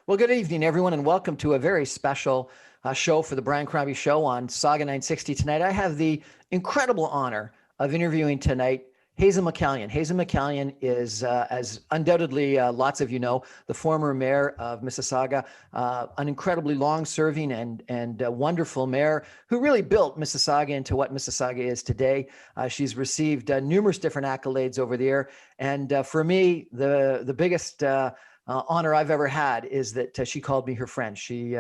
Well, good evening, everyone, and welcome to a very special show for the Brian Crombie Show on Saga 960 tonight. I have the incredible honor of interviewing tonight Hazel McCallion. Hazel McCallion is, as undoubtedly lots of you know, the former mayor of Mississauga, an incredibly long-serving and wonderful mayor who really built Mississauga into what Mississauga is today. She's received numerous different accolades over the year, and for me, the biggest honor I've ever had is that she called me her friend. She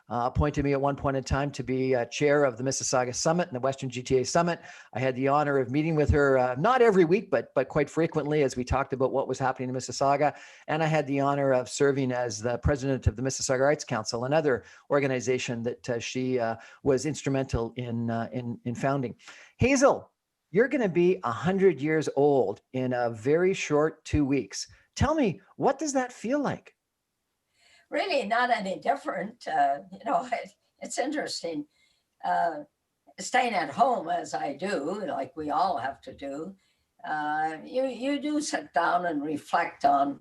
appointed me at one point in time to be chair of the Mississauga Summit and the Western GTA Summit. I had the honor of meeting with her not every week, but quite frequently as we talked about what was happening in Mississauga. And I had the honor of serving as the president of the Mississauga Arts Council, another organization that she was instrumental in founding. Hazel, you're going to be 100 years old in a very short 2 weeks. Tell me, what does that feel like? Really not any different. It's interesting. Staying at home as I do, like we all have to do, you do sit down and reflect on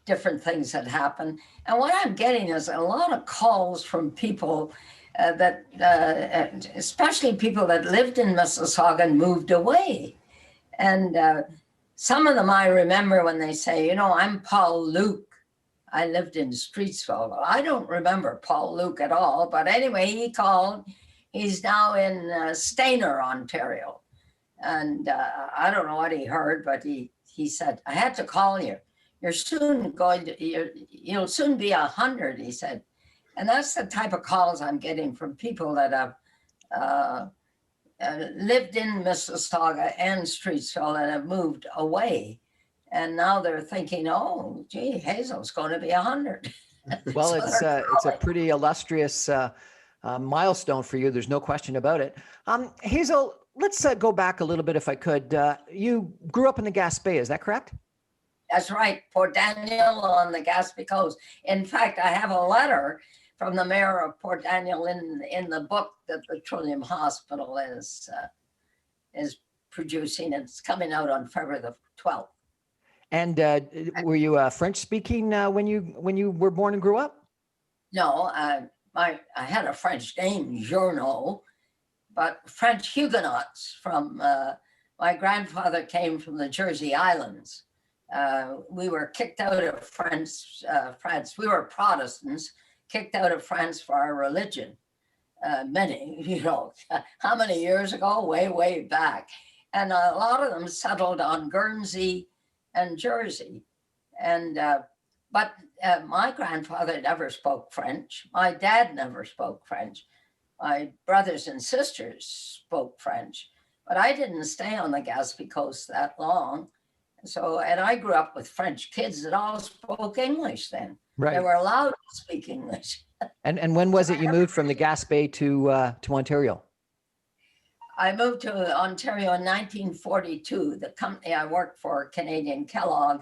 different things that happen. And what I'm getting is a lot of calls from people that, especially people that lived in Mississauga and moved away. And some of them I remember when they say, I'm Paul Luke. I lived in Streetsville. Well, I don't remember Paul Luke at all. But anyway, he called. He's now in Stayner, Ontario. And I don't know what he heard, but he said, I had to call you. You'll soon be 100, he said. And that's the type of calls I'm getting from people that have lived in Mississauga and Streetsville and have moved away. And now they're thinking, oh, gee, Hazel's going to be 100. Well, so it's a pretty illustrious milestone for you. There's no question about it. Hazel, let's go back a little bit if I could. You grew up in the Gaspé, is that correct? That's right, Port Daniel on the Gaspé Coast. In fact, I have a letter from the mayor of Port Daniel in the book that the Trillium Hospital is producing. It's coming out on February the 12th. And were you French speaking when you were born and grew up? No, I had a French name, Journeau, but French Huguenots from, my grandfather came from the Jersey Islands. We were kicked out of France. We were Protestants, kicked out of France for our religion. Many, how many years ago? Way, way back. And a lot of them settled on Guernsey and Jersey. And, but my grandfather never spoke French. My dad never spoke French. My brothers and sisters spoke French, but I didn't stay on the Gaspé Coast that long. So, and I grew up with French kids that all spoke English then. Right. They were allowed to speak English. And when was it you moved from the Gaspé to Ontario? I moved to Ontario in 1942. The company I worked for, Canadian Kellogg,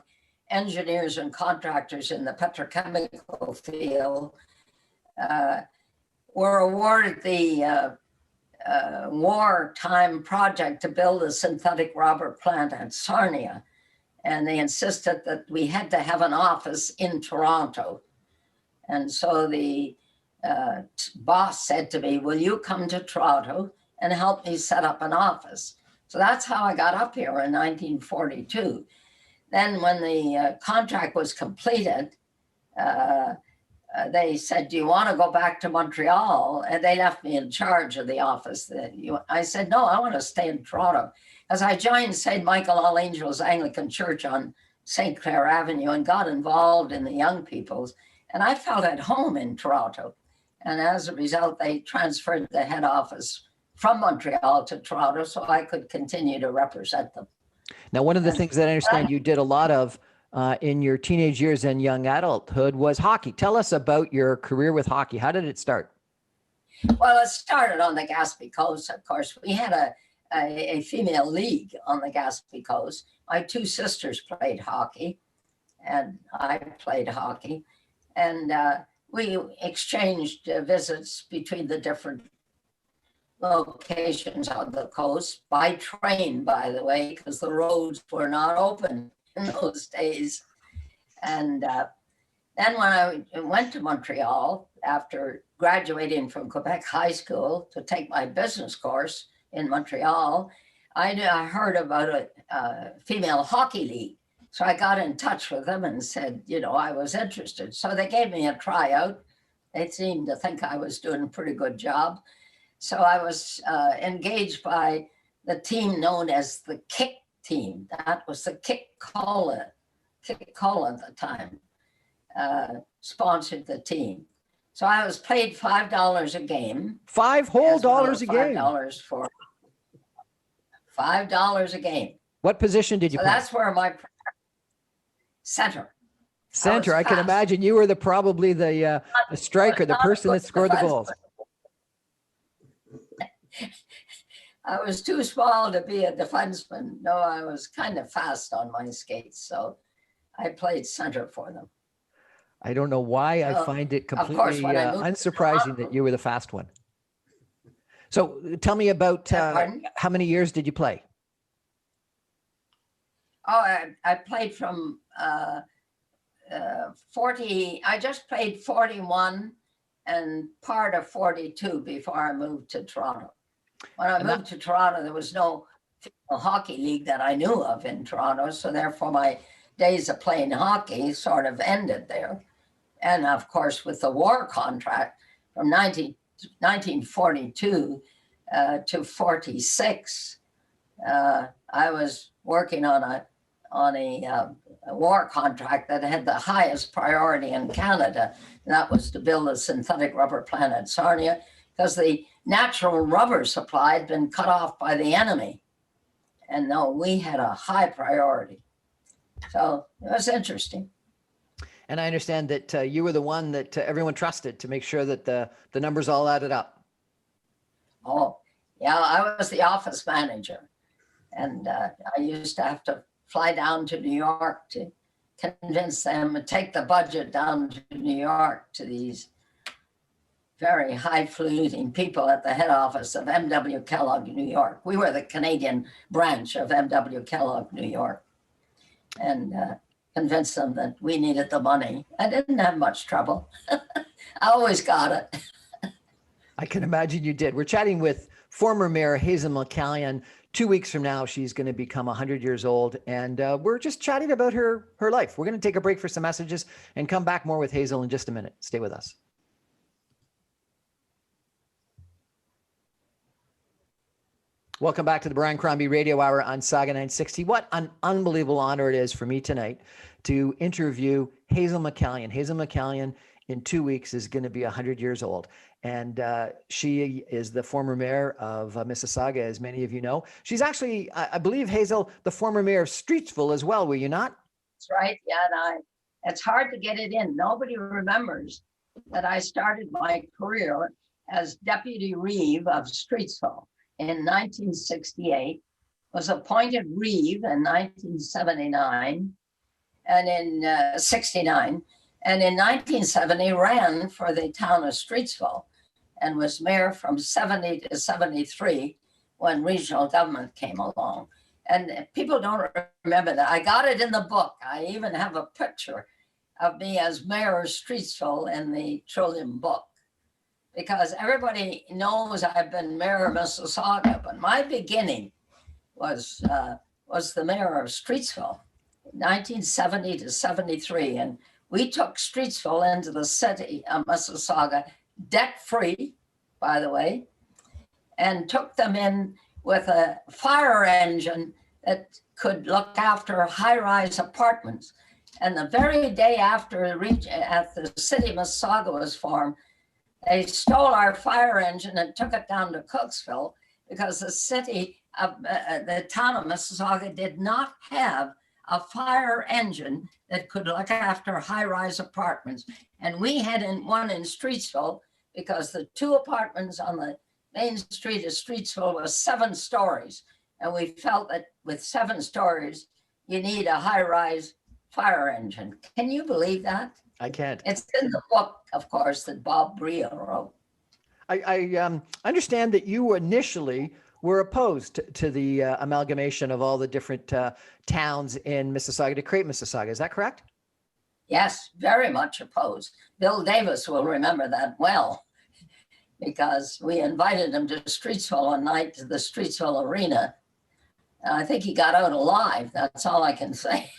engineers and contractors in the petrochemical field, were awarded the wartime project to build a synthetic rubber plant at Sarnia. And they insisted that we had to have an office in Toronto. And so the boss said to me, will you come to Toronto and help me set up an office? So that's how I got up here in 1942. Then when the contract was completed, they said, do you want to go back to Montreal? And they left me in charge of the office. I said, no, I want to stay in Toronto. As I joined St. Michael All Angels Anglican Church on St. Clair Avenue and got involved in the young people's, and I felt at home in Toronto. And as a result, they transferred the head office from Montreal to Toronto so I could continue to represent them. Now, one of the things that I understand you did a lot of in your teenage years and young adulthood was hockey. Tell us about your career with hockey. How did it start? Well, it started on the Gaspé Coast, of course. We had a female league on the Gaspé Coast. My two sisters played hockey, and I played hockey. And we exchanged visits between the different locations on the coast by train, by the way, because the roads were not open in those days. And then when I went to Montreal after graduating from Quebec High School to take my business course in Montreal, I heard about a female hockey league. So I got in touch with them and said, I was interested. So they gave me a tryout. They seemed to think I was doing a pretty good job. So I was engaged by the team known as the Kick team. That was the Kick Cola at the time, sponsored the team. So I was paid $5 a game. $5 whole dollars a game. $5 for $5 a game. What position did you play? That's where my center. Center. I can imagine you were probably the striker, the person that scored the goals. I was too small to be a defenseman. No, I was kind of fast on my skates, so I played center for them. I don't know why I find it completely unsurprising that you were the fast one. So tell me about how many years did you play? Oh, I played from 40. I just played 41 and part of 42 before I moved to Toronto. When I moved to Toronto, there was no hockey league that I knew of in Toronto. So therefore my days of playing hockey sort of ended there. And of course, with the war contract from 1942 to 46, I was working on a war contract that had the highest priority in Canada, and that was to build a synthetic rubber plant at Sarnia, because the natural rubber supply had been cut off by the enemy. And no, we had a high priority. So it was interesting. And I understand that you were the one that everyone trusted to make sure that the numbers all added up. Oh, yeah, I was the office manager. And I used to have to fly down to New York to convince them to take the budget down to New York to these very highfalutin people at the head office of M.W. Kellogg, New York. We were the Canadian branch of M.W. Kellogg, New York. And convinced them that we needed the money. I didn't have much trouble. I always got it. I can imagine you did. We're chatting with former Mayor Hazel McCallion. 2 weeks from now, she's going to become 100 years old. And we're just chatting about her life. We're going to take a break for some messages and come back more with Hazel in just a minute. Stay with us. Welcome back to the Brian Crombie Radio Hour on Saga 960. What an unbelievable honor it is for me tonight to interview Hazel McCallion. Hazel McCallion in 2 weeks is going to be 100 years old. And she is the former mayor of Mississauga, as many of you know. She's actually, I believe, Hazel, the former mayor of Streetsville as well, were you not? That's right. Yeah, it's hard to get it in. Nobody remembers that I started my career as deputy reeve of Streetsville in 1968, was appointed reeve in 1979, and in 69, and in 1970 ran for the town of Streetsville and was mayor from 70 to 73 when regional government came along. And people don't remember that. I got it in the book. I even have a picture of me as mayor of Streetsville in the Trillium book, because everybody knows I've been mayor of Mississauga, but my beginning was the mayor of Streetsville, 1970 to 73. And we took Streetsville into the city of Mississauga, debt-free, by the way, and took them in with a fire engine that could look after high-rise apartments. And the very day after the city of Mississauga was formed, they stole our fire engine and took it down to Cooksville because the town of Mississauga did not have a fire engine that could look after high-rise apartments. And we had one in Streetsville because the two apartments on the main street of Streetsville was 7 stories. And we felt that with 7 stories, you need a high-rise fire engine. Can you believe that? I can't. It's in the book, of course, that Bob Bria wrote. I understand that you initially were opposed to the amalgamation of all the different towns in Mississauga to create Mississauga. Is that correct? Yes, very much opposed. Bill Davis will remember that well, because we invited him to Streetsville one night, to the Streetsville Arena. I think he got out alive. That's all I can say.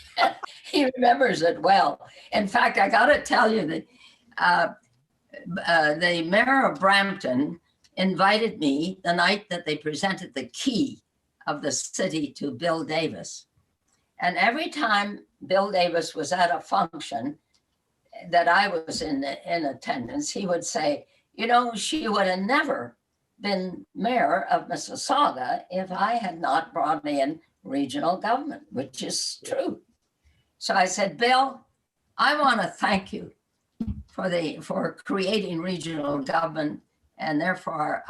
He remembers it well. In fact, I got to tell you that the mayor of Brampton invited me the night that they presented the key of the city to Bill Davis. And every time Bill Davis was at a function that I was in attendance, he would say, you know, she would have never been mayor of Mississauga if I had not brought in regional government, which is true. So I said, Bill, I want to thank you for creating regional government, and therefore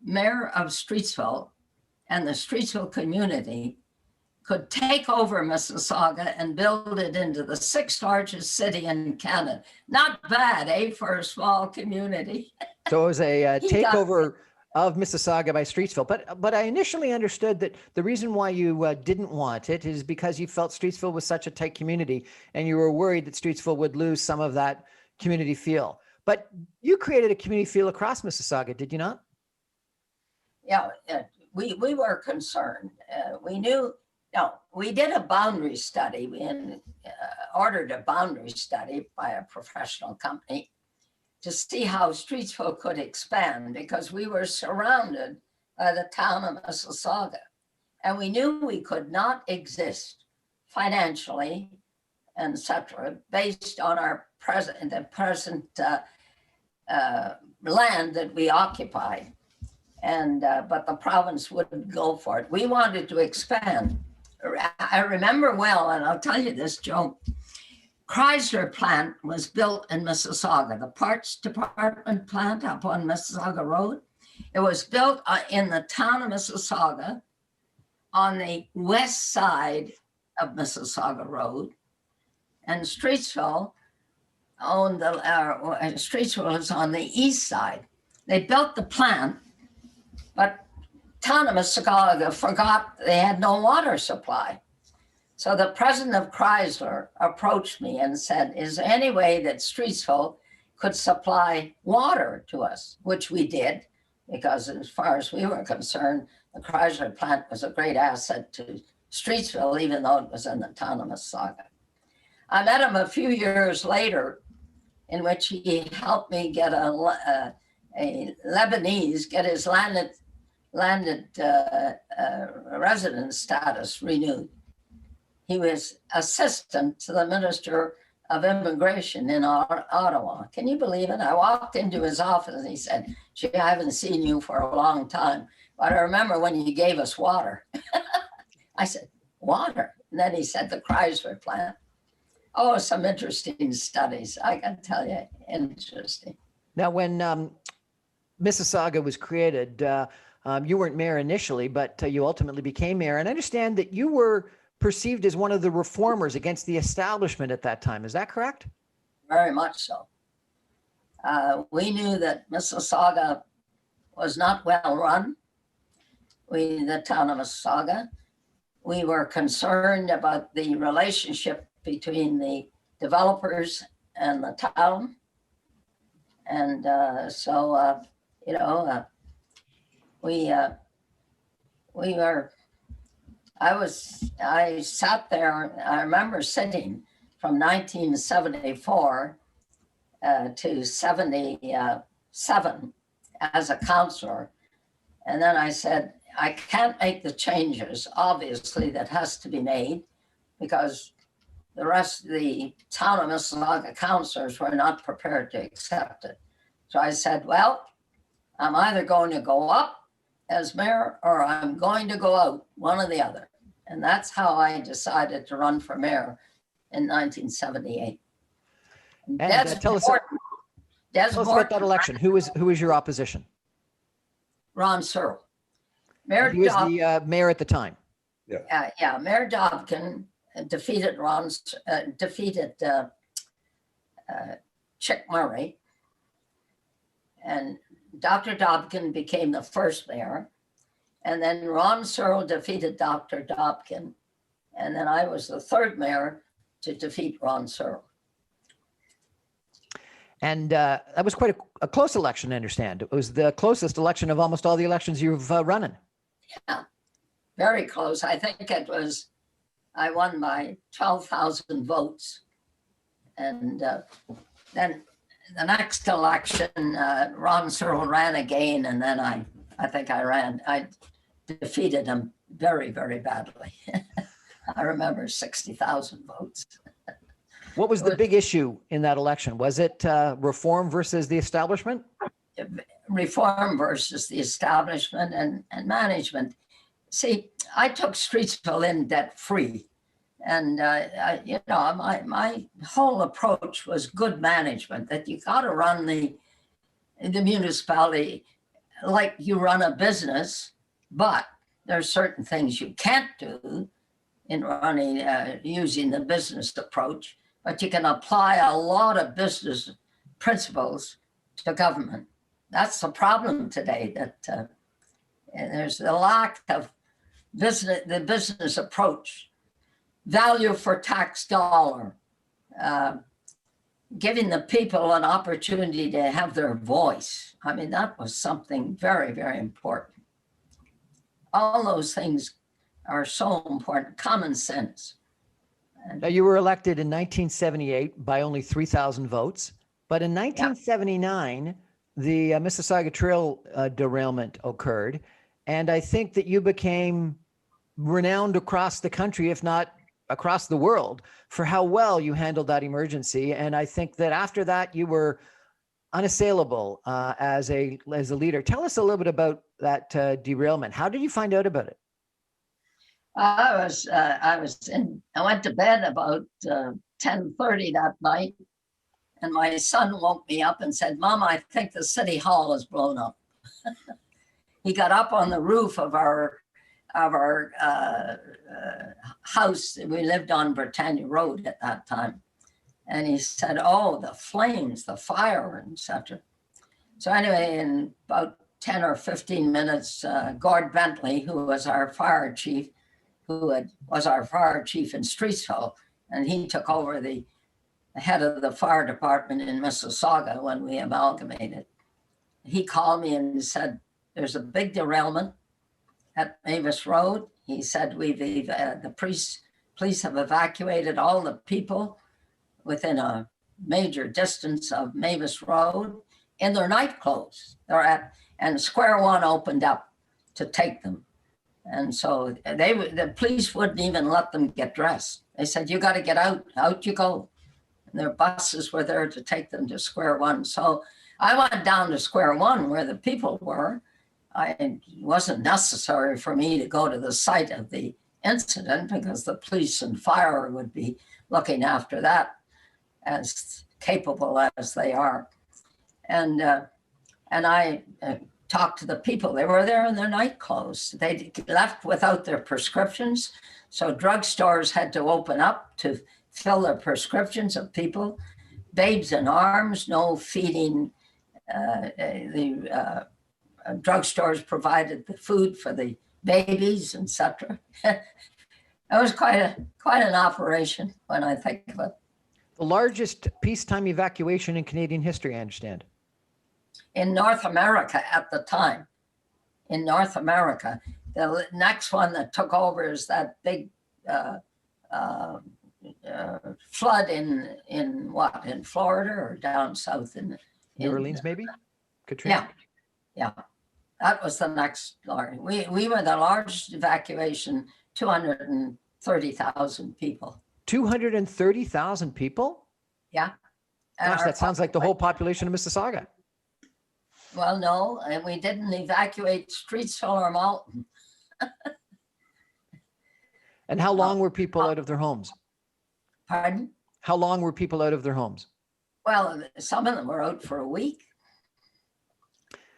mayor of Streetsville, and the Streetsville community could take over Mississauga and build it into the 6th largest city in Canada. Not bad, eh, for a small community. So it was a takeover of Mississauga by Streetsville. But I initially understood that the reason why you didn't want it is because you felt Streetsville was such a tight community and you were worried that Streetsville would lose some of that community feel. But you created a community feel across Mississauga, did you not? Yeah, we were concerned. We did a boundary study. We ordered a boundary study by a professional company to see how Streetsville could expand, because we were surrounded by the town of Mississauga. And we knew we could not exist financially, etc., based on the present land that we occupied. But the province wouldn't go for it. We wanted to expand. I remember well, and I'll tell you this, Joe, Chrysler plant was built in Mississauga, the parts department plant up on Mississauga Road. It was built in the town of Mississauga on the west side of Mississauga Road. And Streetsville Streetsville is on the east side. They built the plant, but town of Mississauga forgot they had no water supply. So the president of Chrysler approached me and said, is there any way that Streetsville could supply water to us? Which we did, because as far as we were concerned, the Chrysler plant was a great asset to Streetsville, even though it was in the town of Mississauga. I met him a few years later, in which he helped me get a Lebanese, get his landed residence status renewed. He was assistant to the Minister of Immigration in Ottawa. Can you believe it? I walked into his office and he said, gee, I haven't seen you for a long time, but I remember when you gave us water. I said, water? And then he said, the Chrysler plant. Oh, some interesting studies, I can tell you, interesting. Now, when Mississauga was created, you weren't mayor initially, but you ultimately became mayor. And I understand that you were perceived as one of the reformers against the establishment at that time. Is that correct? Very much so. We knew that Mississauga was not well run. The town of Mississauga. We were concerned about the relationship between the developers and the town. And I sat there, I remember sitting from 1974 to 77 as a counselor. And then I said, I can't make the changes, obviously, that has to be made, because the rest of the town of Mississauga councillors were not prepared to accept it. So I said, well, I'm either going to go up as mayor or I'm going to go out, one or the other. And that's how I decided to run for mayor in 1978. And tell us about that election. Who was your opposition? Ron Searle. He was the mayor at the time. Yeah, Mayor Dobkin defeated Chick Murray, and Dr. Dobkin became the first mayor, and then Ron Searle defeated Dr. Dobkin, and then I was the third mayor to defeat Ron Searle. And that was quite a close election, I understand. It was the closest election of almost all the elections you've run in. Yeah, very close. I think I won by 12,000 votes. And then the next election, Ron Searle ran again, and then I think I defeated him very, very badly. I remember 60,000 votes. What was the big issue in that election? Was it reform versus the establishment? Reform versus the establishment and management. See, I took Streetsville in debt-free. And, my whole approach was good management, that you got to run the municipality like you run a business, but there are certain things you can't do in running, using the business approach, but you can apply a lot of business principles to government. That's the problem today, that there's a lack of the business approach. Value for tax dollar, giving the people an opportunity to have their voice. I mean, that was something very, very important. All those things are so important. Common sense. Now, you were elected in 1978 by only 3,000 votes, but in 1979, the Mississauga Trail derailment occurred, and I think that you became renowned across the country, if not across the world, for how well you handled that emergency. And I think that after that, you were unassailable as a leader. Tell us a little bit about that derailment. How did you find out about it? I went to bed about 10:30 that night, and my son woke me up and said, "Mom, I think the city hall is blown up." He got up on the roof of our house. We lived on Britannia Road at that time. And he said, "Oh, the flames, the fire, etc." So anyway, in about 10 or 15 minutes, Gord Bentley, who was our fire chief, was our fire chief in Streetsville, and he took over the head of the fire department in Mississauga when we amalgamated. He called me and said, "There's a big derailment at Mavis Road." He said, the police have evacuated all the people within a major distance of Mavis Road in their night clothes. And Square One opened up to take them. And so the police wouldn't even let them get dressed. They said, "You got to get out, out you go." And their buses were there to take them to Square One. So I went down to Square One where the people were. It wasn't necessary for me to go to the site of the incident because the police and fire would be looking after that, as capable as they are. And I talked to the people. They were there in their night clothes. They left without their prescriptions. So drugstores had to open up to fill their prescriptions of people. Babes in arms, no feeding. Drugstores provided the food for the babies, etc. It was quite an operation when I think of it. The largest peacetime evacuation in Canadian history, I understand. In North America at the time. In North America. The next one that took over is that big flood in Florida or down south in New Orleans, maybe? Katrina? Yeah. That was the next large. We were the largest evacuation, 230,000 people. 230,000 people? Yeah. Gosh, that sounds like the whole population of Mississauga. Well, no, and we didn't evacuate Streetsville or Malton. And how long were people out of their homes? Pardon? How long were people out of their homes? Well, some of them were out for a week.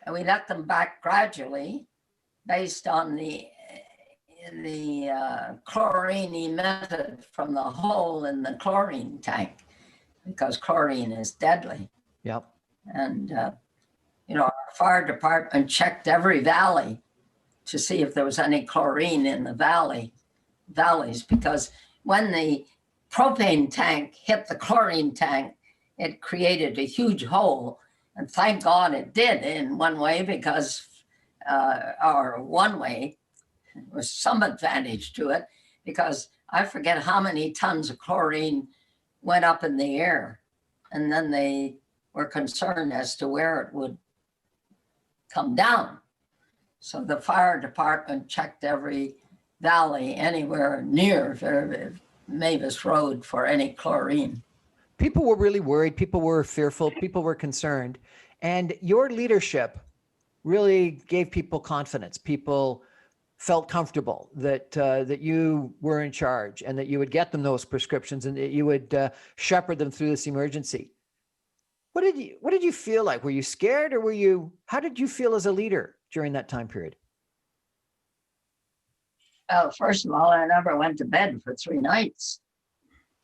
And we let them back gradually based on the chlorine emitted from the hole in the chlorine tank, because chlorine is deadly. Yep. And, our fire department checked every valley to see if there was any chlorine in the valleys, because when the propane tank hit the chlorine tank, it created a huge hole. And thank God it did in one way, because, or one way, there was some advantage to it, because I forget how many tons of chlorine went up in the air. And then they were concerned as to where it would come down. So the fire department checked every valley anywhere near Mavis Road for any chlorine. People were really worried. People were fearful. People were concerned. And your leadership really gave people confidence. People felt comfortable that that you were in charge and that you would get them those prescriptions and that you would shepherd them through this emergency. What did you feel like? Were you scared, or how did you feel as a leader during that time period? Well, first of all, I never went to bed for 3 nights.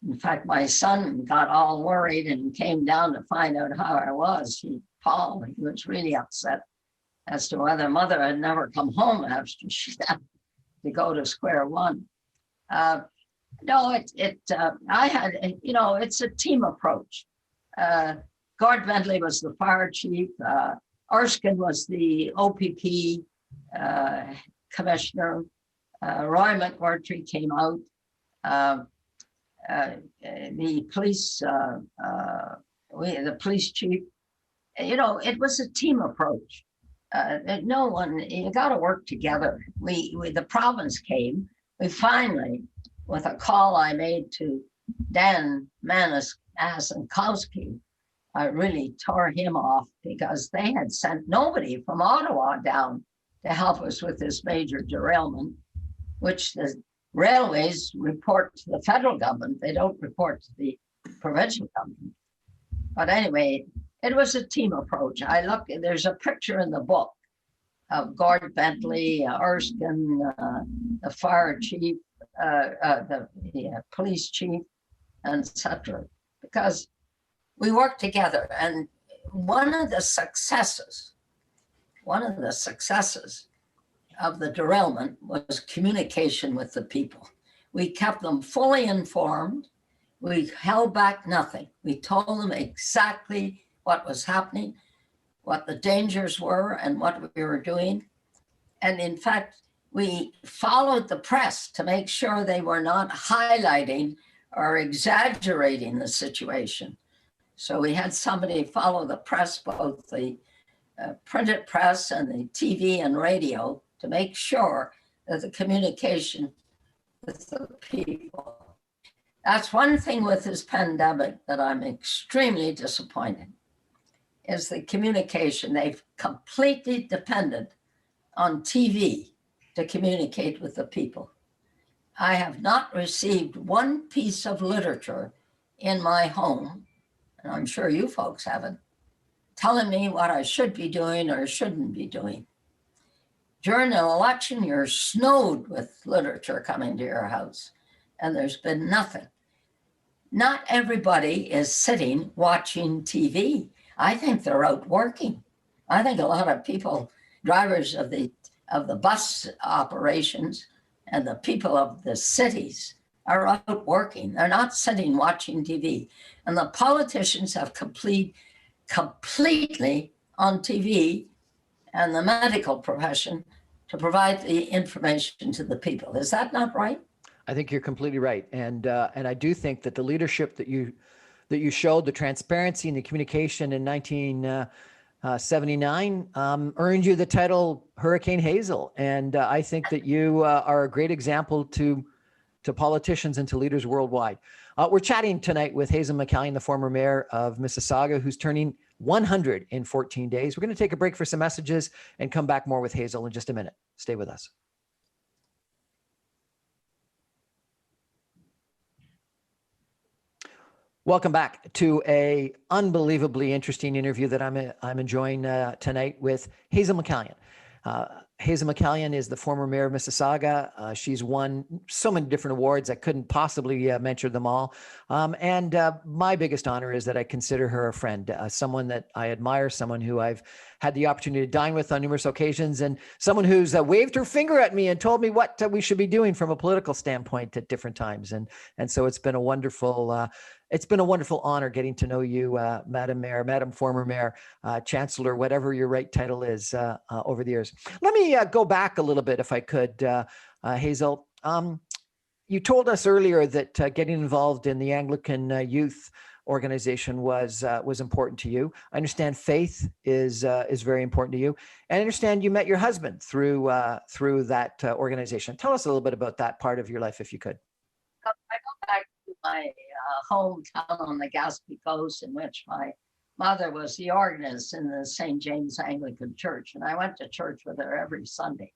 In fact, my son got all worried and came down to find out how I was. Paul, he was really upset as to whether mother had never come home after she had to go to square one. No, I had, it's a team approach. Gord Bentley was the fire chief. Erskine was the OPP commissioner. Roy McMurtry came out. The police chief. It was a team approach. No one, you got to work together. The province came. We finally, with a call I made to Dan Masankowski, I really tore him off, because they had sent nobody from Ottawa down to help us with this major derailment, which the railways report to the federal government. They don't report to the provincial government. But anyway, it was a team approach. There's a picture in the book of Gord Bentley, Erskine, the fire chief, the police chief, etc. Because we worked together. And one of the successes of the derailment was communication with the people. We kept them fully informed. We held back nothing. We told them exactly what was happening, what the dangers were, and what we were doing. And in fact, we followed the press to make sure they were not highlighting or exaggerating the situation. So we had somebody follow the press, both the printed press and the TV and radio, to make sure that the communication with the people. That's one thing with this pandemic that I'm extremely disappointed, is the communication. They've completely depended on TV to communicate with the people. I have not received one piece of literature in my home, and I'm sure you folks haven't, telling me what I should be doing or shouldn't be doing. During an election, you're snowed with literature coming to your house, and there's been nothing. Not everybody is sitting watching TV. I think they're out working. I think a lot of people, drivers of the bus operations and the people of the cities, are out working. They're not sitting watching TV. And the politicians have completely on TV and the medical profession to provide the information to the people. Is that not right? I think you're completely right. And I do think that the leadership that you showed, the transparency and the communication in 1979 earned you the title Hurricane Hazel. And I think that you are a great example to politicians and to leaders worldwide. We're chatting tonight with Hazel McCallion, the former mayor of Mississauga, who's turning 100 in 14 days. We're going to take a break for some messages and come back more with Hazel in just a minute. Stay with us. Welcome back to a unbelievably interesting interview that I'm enjoying tonight with Hazel McCallion. Hazel McCallion is the former mayor of Mississauga. She's won so many different awards. I couldn't possibly mention them all. And my biggest honor is that I consider her a friend, someone that I admire, someone who I've had the opportunity to dine with on numerous occasions, and someone who's waved her finger at me and told me what we should be doing from a political standpoint at different times. And so it's been a wonderful honor getting to know you, Madam Mayor, Madam Former Mayor, Chancellor, whatever your right title is, over the years. Let me go back a little bit, if I could, Hazel. You told us earlier that getting involved in the Anglican youth organization was important to you. I understand faith is very important to you, and I understand you met your husband through that organization. Tell us a little bit about that part of your life, if you could. I go back to my hometown on the Gaspé Coast, in which my mother was the organist in the St. James Anglican Church, and I went to church with her every Sunday.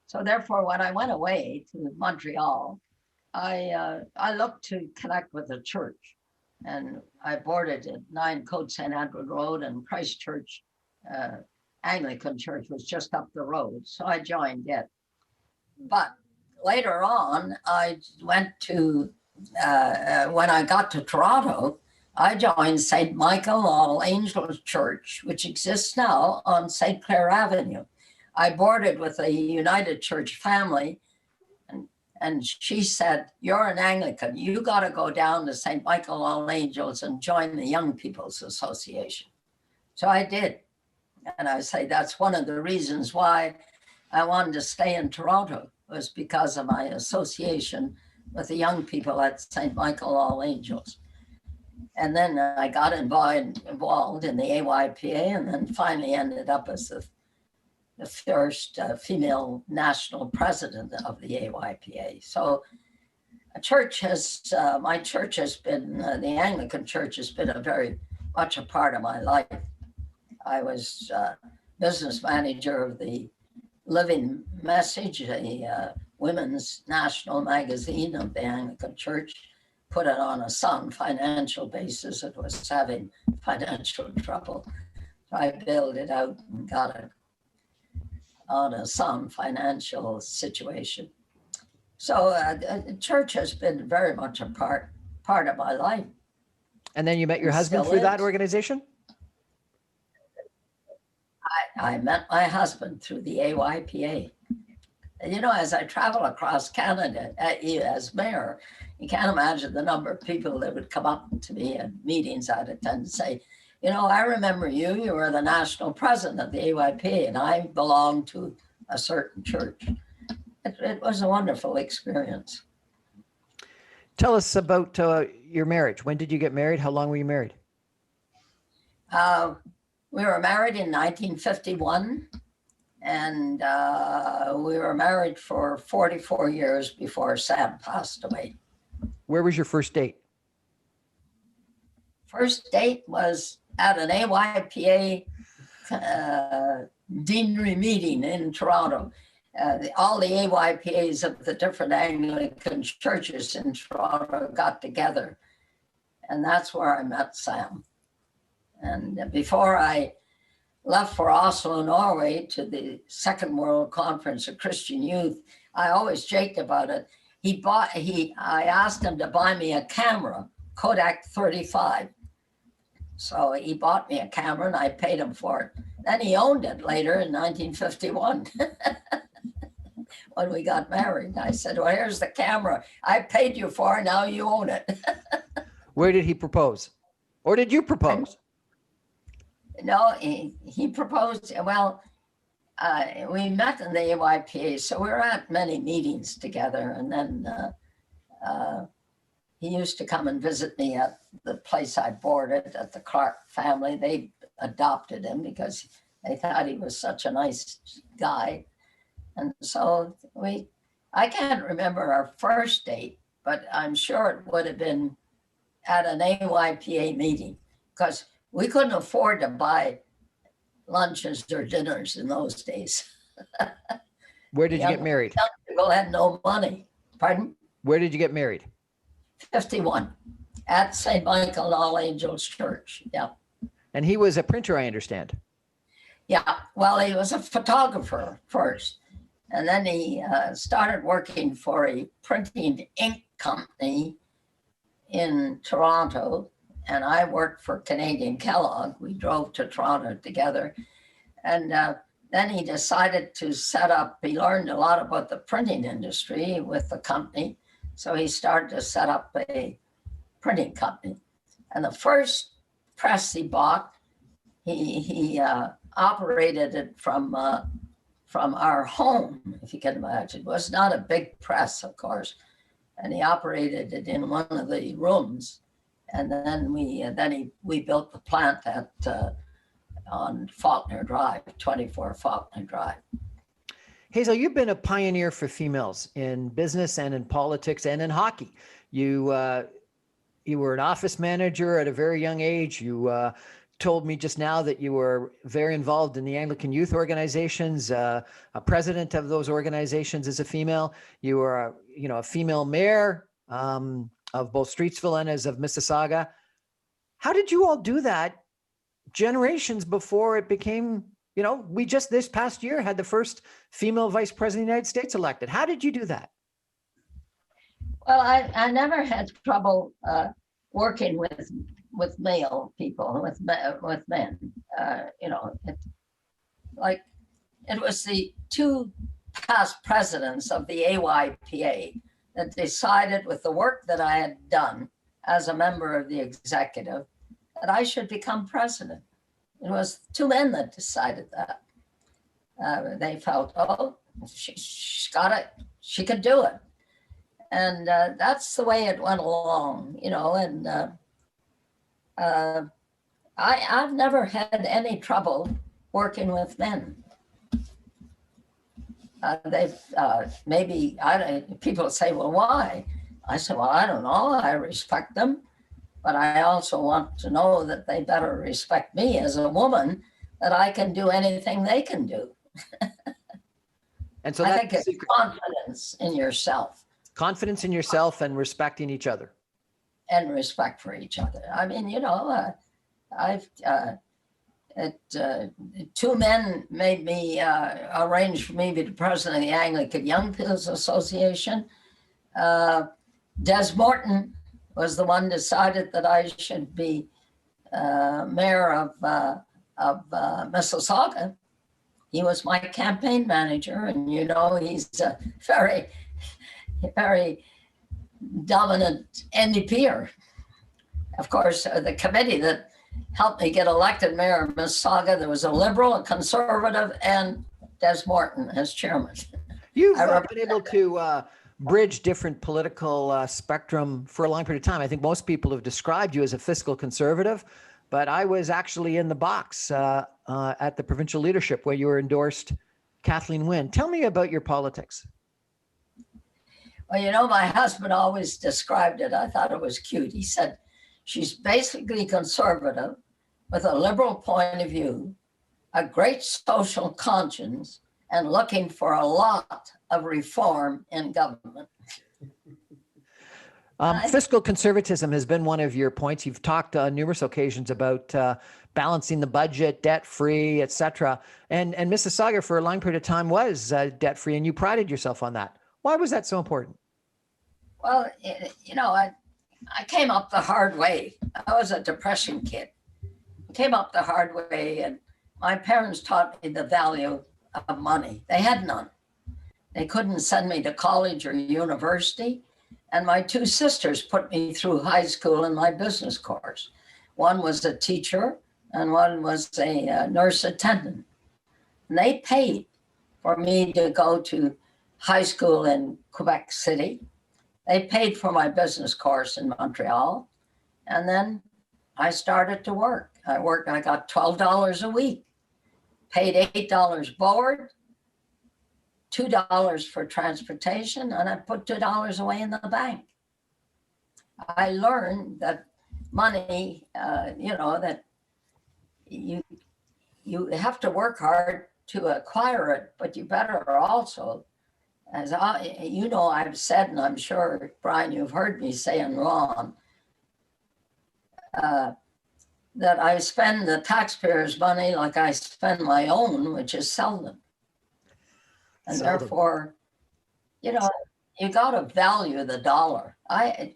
So therefore, when I went away to Montreal, I looked to connect with the church, and I boarded at 9 Côte St. Edward Road, and Christchurch Anglican Church was just up the road. So I joined it. But later on, I went to, when I got to Toronto, I joined St. Michael All Angels Church, which exists now on St. Clair Avenue. I boarded with a United Church family, and she said, "You're an Anglican. You got to go down to St. Michael All Angels and join the Young People's Association." So I did. And I say that's one of the reasons why I wanted to stay in Toronto, was because of my association with the young people at St. Michael All Angels. And then I got involved in the AYPA, and then finally ended up as the first female national president of the AYPA. So my church has been, the Anglican Church has been very much a part of my life. I was business manager of the Living Message, a women's national magazine of the Anglican Church, put it on a sound financial basis. It was having financial trouble. So I built it out and got it on a sound financial situation. So the church has been very much a part of my life. And then you met your husband through that organization? I met my husband through the AYPA. And, you know, as I travel across Canada as mayor, you can't imagine the number of people that would come up to me at meetings I'd attend and say, "You know, I remember you. You were the national president of the AYPA, and I belonged to a certain church." It was a wonderful experience. Tell us about your marriage. When did you get married? How long were you married? We were married in 1951, and we were married for 44 years before Sam passed away. Where was your first date? First date was at an AYPA deanery meeting in Toronto. All the AYPAs of the different Anglican churches in Toronto got together, and that's where I met Sam. And before I left for Oslo, Norway, to the Second World Conference of Christian Youth, I always joked about it. I asked him to buy me a camera, Kodak 35. So he bought me a camera, and I paid him for it. Then he owned it later in 1951. When we got married, I said, "Well, here's the camera I paid you for, now you own it." Where did he propose? Or did you propose? No, he proposed. Well, we met in the AYPA, so we were at many meetings together. And then he used to come and visit me at the place I boarded at the Clark family. They adopted him because they thought he was such a nice guy. And so I can't remember our first date, but I'm sure it would have been at an AYPA meeting, because we couldn't afford to buy lunches or dinners in those days. Where did you get married? People had no money. Pardon? Where did you get married? 51 at St. Michael All Angels Church. Yeah. And he was a printer, I understand. Yeah. Well, he was a photographer first. And then he started working for a printing ink company in Toronto, and I worked for Canadian Kellogg. We drove to Toronto together. And then he decided to set up, he learned a lot about the printing industry with the company. So he started to set up a printing company. And the first press he bought, he operated it from our home, if you can imagine. It was not a big press, of course. And he operated it in one of the rooms. And then we built the plant on Faulkner Drive, 24 Faulkner Drive. Hazel, you've been a pioneer for females in business and in politics and in hockey. You were an office manager at a very young age. You told me just now that you were very involved in the Anglican youth organizations, a president of those organizations as a female. You were a female mayor of both Streetsville and as of Mississauga. How did you all do that generations before it became, we just this past year had the first female vice president of the United States elected. How did you do that? Well, I never had trouble working with male people, with men. It was the two past presidents of the AYPA that decided, with the work that I had done as a member of the executive, that I should become president. It was two men that decided that. They felt, she's got it, she could do it. And that's the way it went along, and I've never had any trouble working with men. People say, well, why? I said, well, I don't know. I respect them, but I also want to know that they better respect me as a woman, that I can do anything they can do. And so I think it's confidence in yourself. Confidence in yourself and respecting each other. And respect for each other. I mean, two men made me arrange for me to be the president of the Anglican Young People's Association. Des Morton was the one decided that I should be mayor of Mississauga. He was my campaign manager, and he's a very, very dominant NDPer. Of course, the committee that helped me get elected mayor of Mississauga, there was a Liberal, a Conservative, and Des Morton as chairman. You've been able to bridge different political spectrum for a long period of time. I think most people have described you as a fiscal conservative, but I was actually in the box at the provincial leadership where you were endorsed Kathleen Wynne. Tell me about your politics. Well, my husband always described it. I thought it was cute. He said, she's basically conservative with a liberal point of view, a great social conscience, and looking for a lot of reform in government. Fiscal conservatism has been one of your points. You've talked on numerous occasions about balancing the budget, debt-free, et cetera. And Mississauga for a long period of time was debt-free, and you prided yourself on that. Why was that so important? Well, I came up the hard way. I was a depression kid. I came up the hard way, and my parents taught me the value of money. They had none. They couldn't send me to college or university. And my two sisters put me through high school in my business course. One was a teacher and one was a nurse attendant. And they paid for me to go to high school in Quebec City. They paid for my business course in Montreal. And then I started to work. I got $12 a week, paid $8 board, $2 for transportation, and I put $2 away in the bank. I learned that money, that you have to work hard to acquire it, but you better also, I've said, and I'm sure, Brian, you've heard me say, and Ron, that I spend the taxpayers' money like I spend my own, which is seldom. And Seldom. therefore, you know, you got to value the dollar. I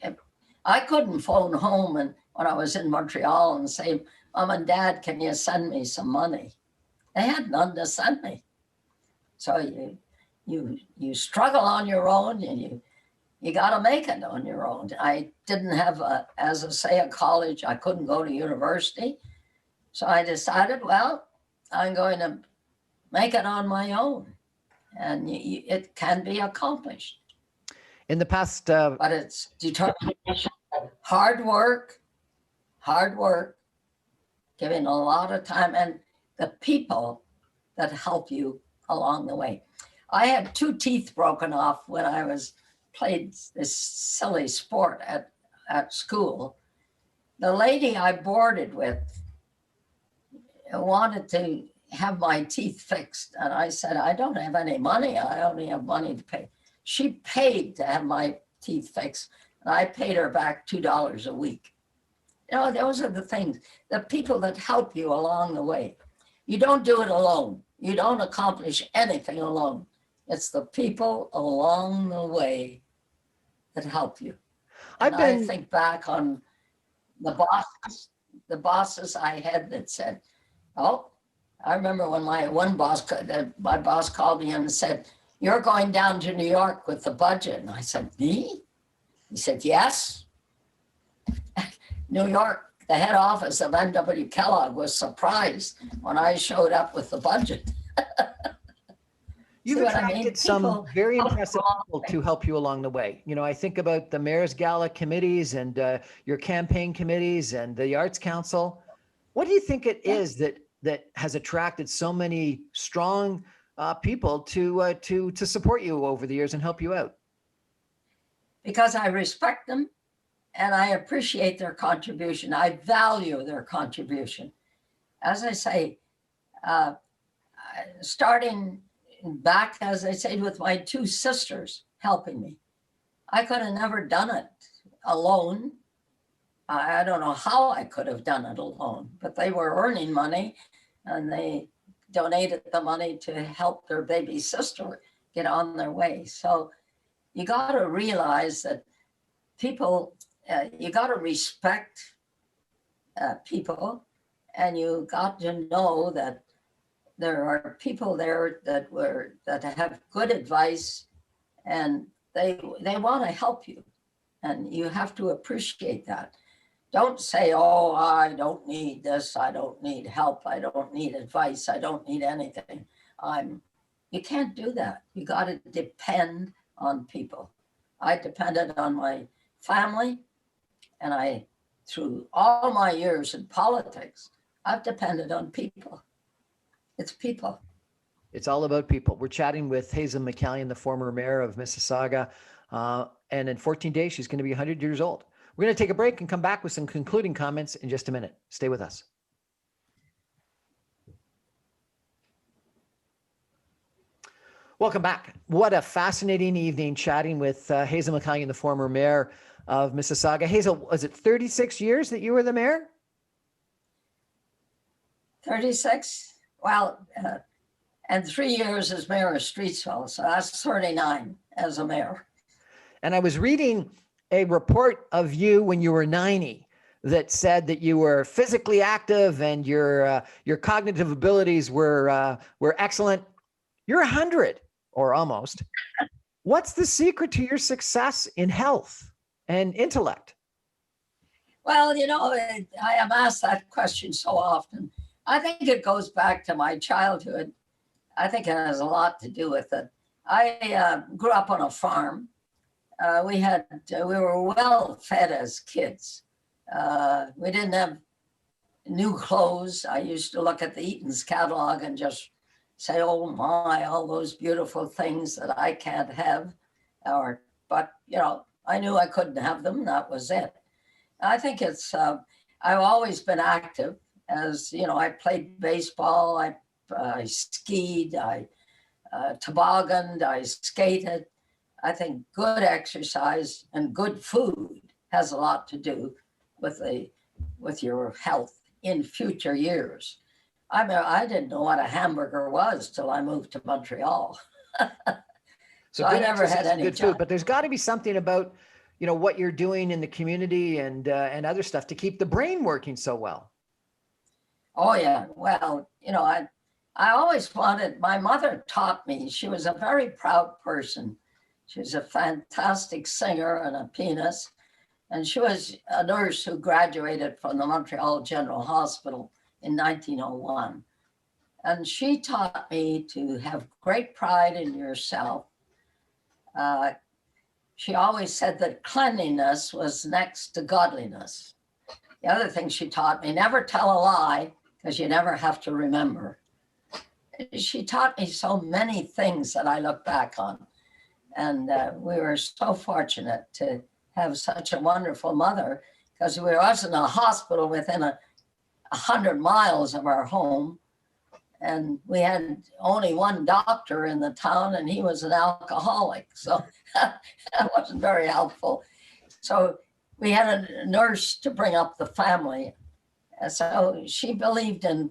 couldn't phone home and when I was in Montreal and say, Mom and Dad, can you send me some money? They had none to send me. So you struggle on your own, and you got to make it on your own. I didn't have, as I say, a college. I couldn't go to university. So I decided, well, I'm going to make it on my own. And it can be accomplished. In the past, but it's determination, hard work, giving a lot of time, and the people that help you along the way. I had 2 teeth broken off when I played this silly sport at school. The lady I boarded with wanted to have my teeth fixed. And I said, I don't have any money. I only have money to pay. She paid to have my teeth fixed. And I paid her back $2 a week. You know, those are the things, the people that help you along the way. You don't do it alone. You don't accomplish anything alone. It's the people along the way that help you. And I think back on the bosses I had that said, oh, I remember when my boss called me and said, you're going down to New York with the budget. And I said, me? He said, yes. New York, the head office of N.W. Kellogg was surprised when I showed up with the budget. You've attracted some very impressive people to help you along the way. You know, I think about the Mayor's Gala committees and your campaign committees and the Arts Council. What do you think it is that has attracted so many strong people to support you over the years and help you out? Because I respect them and I appreciate their contribution. I value their contribution. As I say, starting back, as I said, with my 2 sisters helping me, I could have never done it alone. I don't know how I could have done it alone, but they were earning money and they donated the money to help their baby sister get on their way. So you got to realize that people, you got to respect people, and you got to know that there are people there that have good advice, and they want to help you, and you have to appreciate that. Don't say, oh, I don't need this, I don't need help, I don't need advice, I don't need anything. You can't do that. You got to depend on people. I depended on my family, and through all my years in politics, I've depended on people. It's people. It's all about people. We're chatting with Hazel McCallion, the former mayor of Mississauga, and in 14 days, she's going to be 100 years old. We're going to take a break and come back with some concluding comments in just a minute. Stay with us. Welcome back. What a fascinating evening chatting with Hazel McCallion, the former mayor of Mississauga. Hazel, was it 36 years that you were the mayor? 36? Well, and 3 years as mayor of Streetsville. So that's 39 as a mayor. And I was reading a report of you when you were 90 that said that you were physically active and your cognitive abilities were excellent. You're 100 or almost. What's the secret to your success in health and intellect? Well, you know, I am asked that question so often. I think it goes back to my childhood. I think it has a lot to do with it. I grew up on a farm. We were well fed as kids. We didn't have new clothes. I used to look at the Eaton's catalog and just say, oh my, all those beautiful things that I can't have. But, you know, I knew I couldn't have them. That was it. I think I've always been active. As, you know, I played baseball, I skied, I tobogganed, I skated. I think good exercise and good food has a lot to do with your health in future years. I mean, I didn't know what a hamburger was till I moved to Montreal. So I never had exercise, any good food, but there's got to be something about, what you're doing in the community and other stuff to keep the brain working so well. Oh yeah. Well, I always wanted, my mother taught me, she was a very proud person. She was a fantastic singer and a pianist. And she was a nurse who graduated from the Montreal General Hospital in 1901. And she taught me to have great pride in yourself. She always said that cleanliness was next to godliness. The other thing she taught me, never tell a lie, because you never have to remember. She taught me so many things that I look back on. And we were so fortunate to have such a wonderful mother, because we wasn't a hospital within 100 miles of our home. And we had only one doctor in the town, and he was an alcoholic. So that wasn't very helpful. So we had a nurse to bring up the family. And so she believed in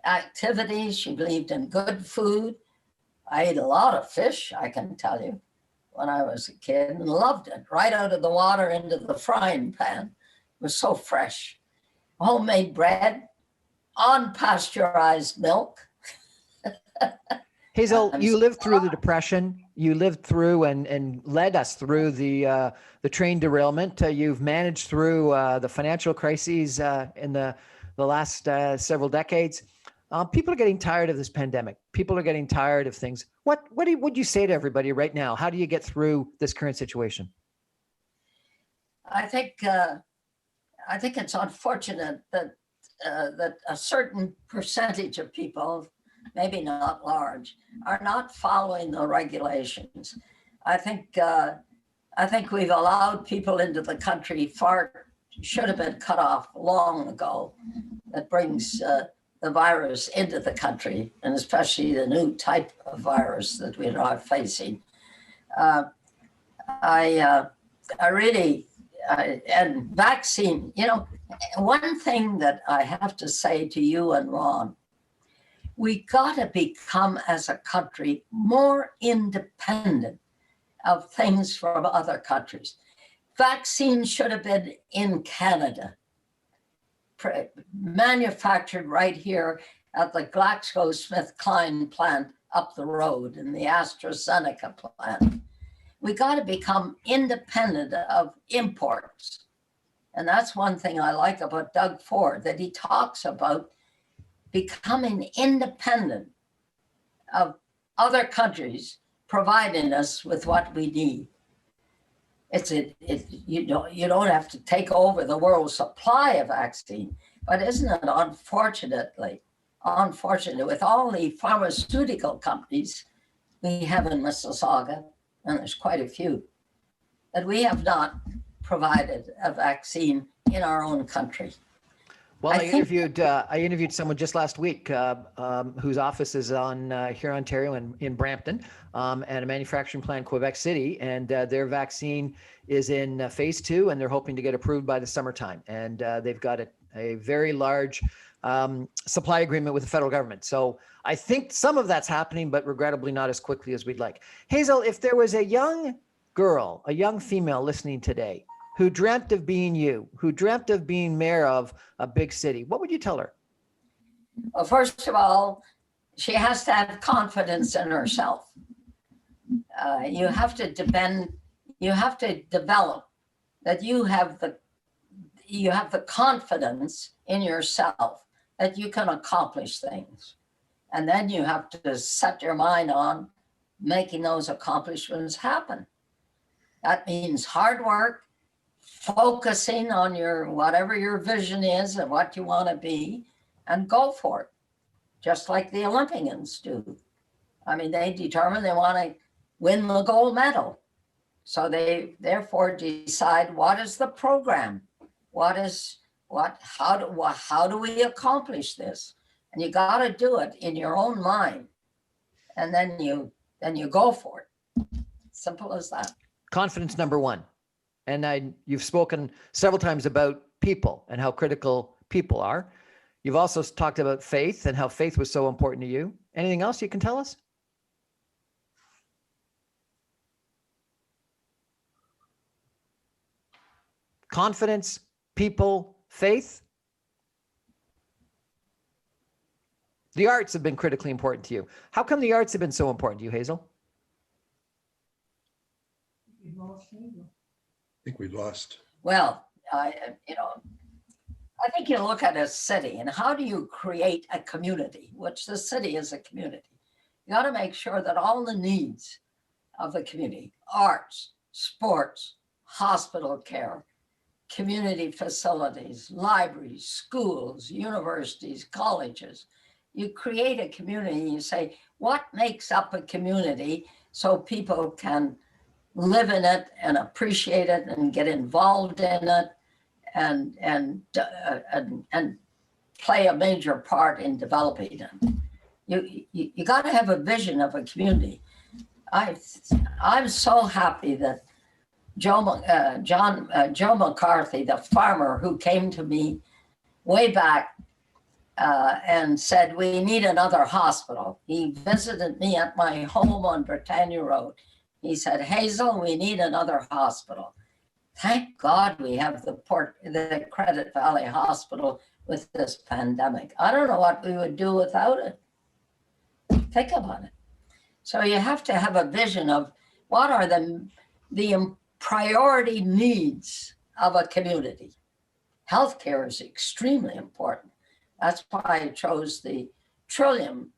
activities. She believed in good food. I ate a lot of fish, I can tell you, when I was a kid, and loved it. Right out of the water into the frying pan. It was so fresh. Homemade bread, unpasteurized milk. Hazel, you lived through the Depression. You lived through and led us through the train derailment. You've managed through the financial crises in the last several decades. People are getting tired of this pandemic. People are getting tired of things. What would you say to everybody right now? How do you get through this current situation? I think it's unfortunate that a certain percentage of people, maybe not large, are not following the regulations. I think we've allowed people into the country should have been cut off long ago. That brings the virus into the country, and especially the new type of virus that we are facing. And vaccine, one thing that I have to say to you and Ron, we got to become as a country more independent of things from other countries. Vaccines should have been in Canada, manufactured right here at the GlaxoSmithKline plant up the road and the AstraZeneca plant. We got to become independent of imports. And that's one thing I like about Doug Ford, that he talks about becoming independent of other countries providing us with what we need. You don't have to take over the world's supply of vaccine, but isn't it unfortunate with all the pharmaceutical companies we have in Mississauga, and there's quite a few, that we have not provided a vaccine in our own country. Well, I interviewed someone just last week whose office is here in Ontario in Brampton, and a manufacturing plant in Quebec City, and their vaccine is in phase 2, and they're hoping to get approved by the summertime. And they've got a very large supply agreement with the federal government. So I think some of that's happening, but regrettably not as quickly as we'd like. Hazel, if there was a young girl, a young female listening today who dreamt of being you, who dreamt of being mayor of a big city, what would you tell her? Well, first of all, she has to have confidence in herself. You have to develop that you have the confidence in yourself that you can accomplish things. And then you have to set your mind on making those accomplishments happen. That means hard work, focusing on whatever your vision is and what you want to be, and go for it, just like the Olympians do. I mean, they determine they want to win the gold medal. So they therefore decide, what is the program? How do we accomplish this? And you got to do it in your own mind. And then you go for it. Simple as that. Confidence, number one. And you've spoken several times about people and how critical people are. You've also talked about faith and how faith was so important to you. Anything else you can tell us? confidence, people, faith? The arts have been critically important to you. How come the arts have been so important to you, Hazel? I think we lost. Well, I think you look at a city and how do you create a community, which the city is a community. You got to make sure that all the needs of the community, arts, sports, hospital care, community facilities, libraries, schools, universities, colleges, you create a community and you say, what makes up a community so people can live in it and appreciate it and get involved in it and play a major part in developing it. You got to have a vision of a community. I'm so happy that Joe McCarthy, the farmer who came to me way back and said, we need another hospital. He visited me at my home on Britannia Road. He said, Hazel, we need another hospital. Thank God we have the Credit Valley Hospital with this pandemic. I don't know what we would do without it. Think about it. So you have to have a vision of what are the priority needs of a community. Healthcare is extremely important. That's why I chose the trillium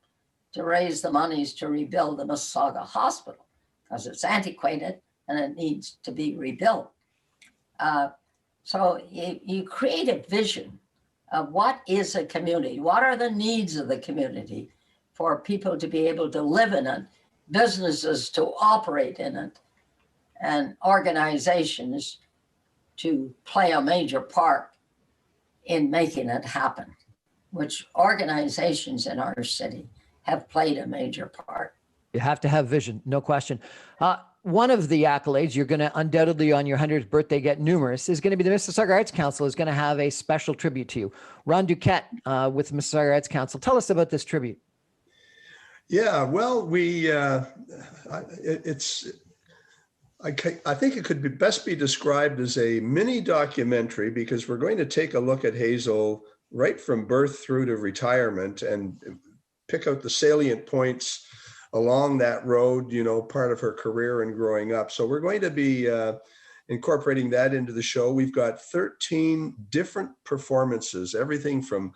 to raise the monies to rebuild the Mississauga Hospital, because it's antiquated and it needs to be rebuilt. So you create a vision of what is a community, what are the needs of the community for people to be able to live in it, businesses to operate in it, and organizations to play a major part in making it happen, which organizations in our city have played a major part. You have to have vision, no question. One of the accolades you're going to undoubtedly on your 100th birthday get numerous is going to be the Mississauga Arts Council is going to have a special tribute to you. Ron Duquette with the Mississauga Arts Council. Tell us about this tribute. Yeah, well, I think it could best be described as a mini documentary, because we're going to take a look at Hazel right from birth through to retirement and pick out the salient points along that road, part of her career and growing up. So we're going to be incorporating that into the show. We've got 13 different performances, everything from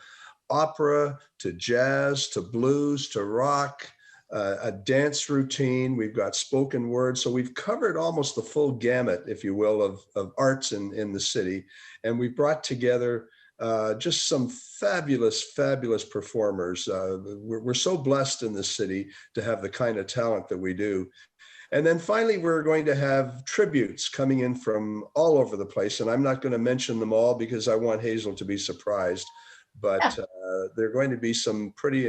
opera to jazz to blues to rock, a dance routine. We've got spoken word. So we've covered almost the full gamut, if you will, of arts in the city. And we brought together just some fabulous performers. We're so blessed in this city to have the kind of talent that we do. And then finally, we're going to have tributes coming in from all over the place. And I'm not going to mention them all because I want Hazel to be surprised. But there are going to be some pretty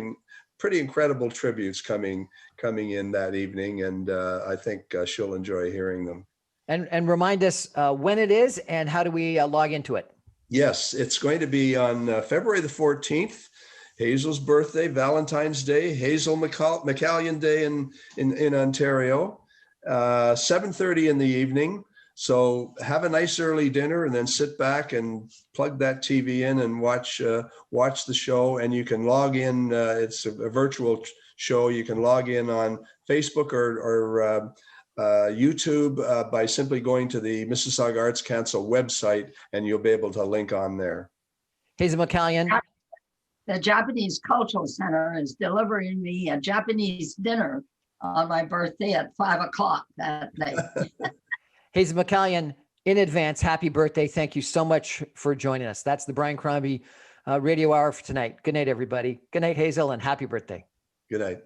incredible tributes coming in that evening. And I think she'll enjoy hearing them. And remind us when it is and how do we log into it? Yes, it's going to be on February the 14th, Hazel's birthday, Valentine's Day, Hazel McCallion Day in Ontario, 7:30 in the evening. So have a nice early dinner and then sit back and plug that TV in and watch the show. And you can log in. It's a virtual show. You can log in on Facebook or YouTube by simply going to the Mississauga Arts Council website, and you'll be able to link on there. Hazel McCallion. The Japanese Cultural Center is delivering me a Japanese dinner on my birthday at 5:00 that day. Hazel McCallion, in advance, happy birthday. Thank you so much for joining us. That's the Brian Crombie Radio Hour for tonight. Good night, everybody. Good night, Hazel, and happy birthday. Good night.